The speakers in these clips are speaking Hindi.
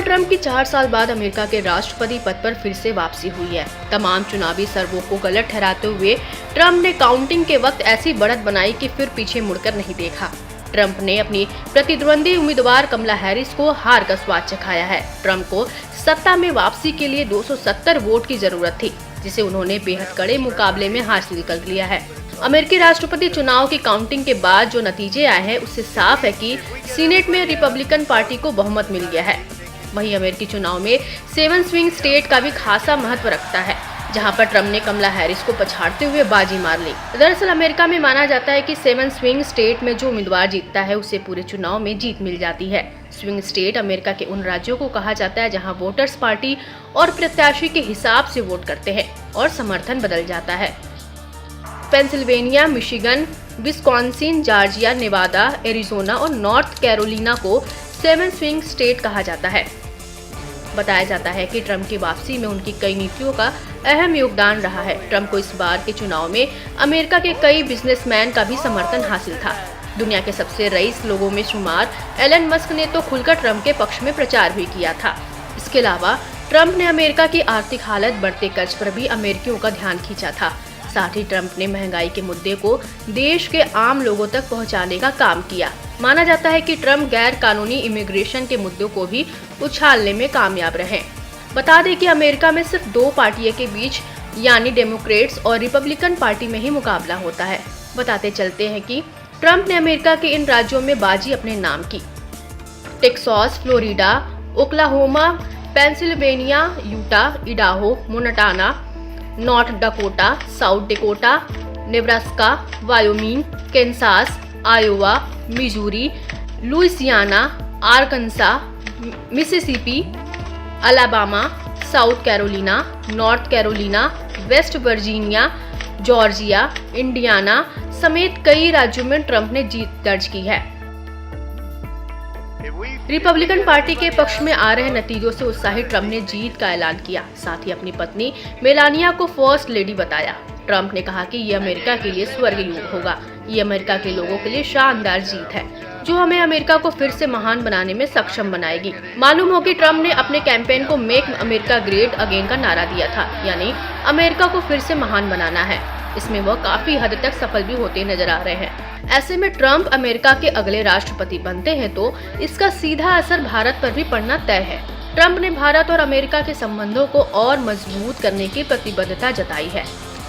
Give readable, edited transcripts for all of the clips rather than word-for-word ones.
डोनाल्ड ट्रंप की 4 साल बाद अमेरिका के राष्ट्रपति पद पर फिर से वापसी हुई है। तमाम चुनावी सर्वों को गलत ठहराते हुए ट्रंप ने काउंटिंग के वक्त ऐसी बढ़त बनाई कि फिर पीछे मुड़कर नहीं देखा। ट्रंप ने अपनी प्रतिद्वंदी उम्मीदवार कमला हैरिस को हार का स्वाद चखाया है। ट्रंप को सत्ता में वापसी के लिए 270 वोट की जरूरत थी, जिसे उन्होंने बेहद कड़े मुकाबले में हासिल कर लिया है। अमेरिकी राष्ट्रपति चुनाव की काउंटिंग के बाद जो नतीजे आए हैं उससे साफ है कि सीनेट में रिपब्लिकन पार्टी को बहुमत मिल गया है। वहीं अमेरिकी चुनाव में 7 स्विंग स्टेट का भी खासा महत्व रखता है, जहां पर ट्रंप ने कमला हैरिस को पछाड़ते हुए बाजी मार ली। दरअसल अमेरिका में माना जाता है कि 7 स्विंग स्टेट में जो उम्मीदवार जीतता है उसे पूरे चुनाव में जीत मिल जाती है। स्विंग स्टेट अमेरिका के उन राज्यों को कहा जाता है जहां वोटर्स पार्टी और प्रत्याशी के हिसाब से वोट करते हैं और समर्थन बदल जाता है। Pennsylvania, Michigan, Wisconsin, Georgia, Nevada, Arizona और नॉर्थ कैरोलिना को 7 स्विंग स्टेट कहा जाता है। बताया जाता है कि ट्रंप की वापसी में उनकी कई नीतियों का अहम योगदान रहा है। ट्रंप को इस बार के चुनाव में अमेरिका के कई बिजनेसमैन का भी समर्थन हासिल था। दुनिया के सबसे रईस लोगों में शुमार एलन मस्क ने तो खुलकर ट्रंप के पक्ष में प्रचार भी किया था। इसके अलावा ट्रंप ने अमेरिका की आर्थिक हालत, बढ़ते कर्ज पर भी अमेरिकियों का ध्यान खींचा था। साथ ही ट्रंप ने महंगाई के मुद्दे को देश के आम लोगों तक पहुंचाने का काम किया। माना जाता है कि ट्रंप गैर कानूनी इमिग्रेशन के मुद्दों को भी उछालने में कामयाब रहे। बता दें कि अमेरिका में सिर्फ 2 पार्टियों के बीच यानी डेमोक्रेट्स और रिपब्लिकन पार्टी में ही मुकाबला होता है। बताते चलते हैं कि ट्रंप ने अमेरिका के इन राज्यों में बाजी अपने नाम की। Texas, Florida, Oklahoma, Pennsylvania, Utah, Idaho, Montana, North Dakota, South Dakota, Nebraska, Wyoming, Kansas, Iowa, Missouri, Louisiana, Arkansas, Mississippi, Alabama, South Carolina, North Carolina, West Virginia, Georgia, Indiana समेत कई राज्यों में ट्रंप ने जीत दर्ज की है। रिपब्लिकन पार्टी के पक्ष में आ रहे नतीजों से उत्साहित ट्रंप ने जीत का ऐलान किया। साथ ही अपनी पत्नी मेलानिया को फर्स्ट लेडी बताया। ट्रंप ने कहा कि ये अमेरिका के लिए स्वर्ग युग होगा। ये अमेरिका के लोगों के लिए शानदार जीत है, जो हमें अमेरिका को फिर से महान बनाने में सक्षम बनाएगी। मालूम हो कि ट्रंप ने अपने कैंपेन को मेक अमेरिका ग्रेट अगेन का नारा दिया था, यानी अमेरिका को फिर से महान बनाना है। इसमें वह काफी हद तक सफल भी होते नजर आ रहे हैं। ऐसे में ट्रंप अमेरिका के अगले राष्ट्रपति बनते हैं तो इसका सीधा असर भारत पर भी पड़ना तय है। ट्रंप ने भारत और अमेरिका के संबंधों को और मजबूत करने की प्रतिबद्धता जताई है।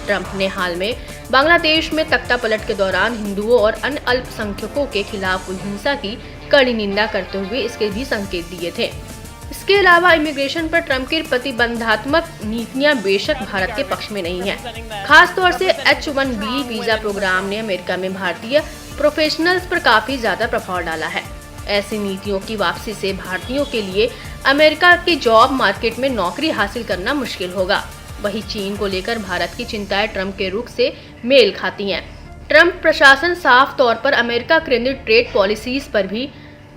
ट्रंप ने हाल में बांग्लादेश में तख्तापलट के दौरान हिंदुओं और अन्य अल्पसंख्यकों के खिलाफ हुई हिंसा की कड़ी निंदा करते हुए इसके भी संकेत दिए थे। इसके अलावा इमिग्रेशन पर ट्रंप की प्रतिबंधात्मक नीतियां बेशक भारत के पक्ष में नहीं है। खास तौर से H-1B वीजा प्रोग्राम ने अमेरिका में भारतीय प्रोफेशनल्स पर काफी ज्यादा प्रभाव डाला है। ऐसी नीतियों की वापसी से भारतीयों के लिए अमेरिका की जॉब मार्केट में नौकरी हासिल करना मुश्किल होगा। वहीं चीन को लेकर भारत की चिंताएं ट्रंप के रुख से मेल खाती हैं। ट्रंप प्रशासन साफ तौर पर अमेरिका केंद्रित ट्रेड पॉलिसीज पर भी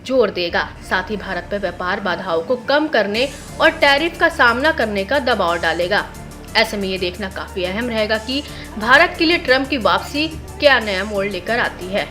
जोर देगा। साथ ही भारत पर व्यापार बाधाओं को कम करने और टैरिफ का सामना करने का दबाव डालेगा। ऐसे में ये देखना काफी अहम रहेगा कि भारत के लिए ट्रंप की वापसी क्या नया मोड़ लेकर आती है।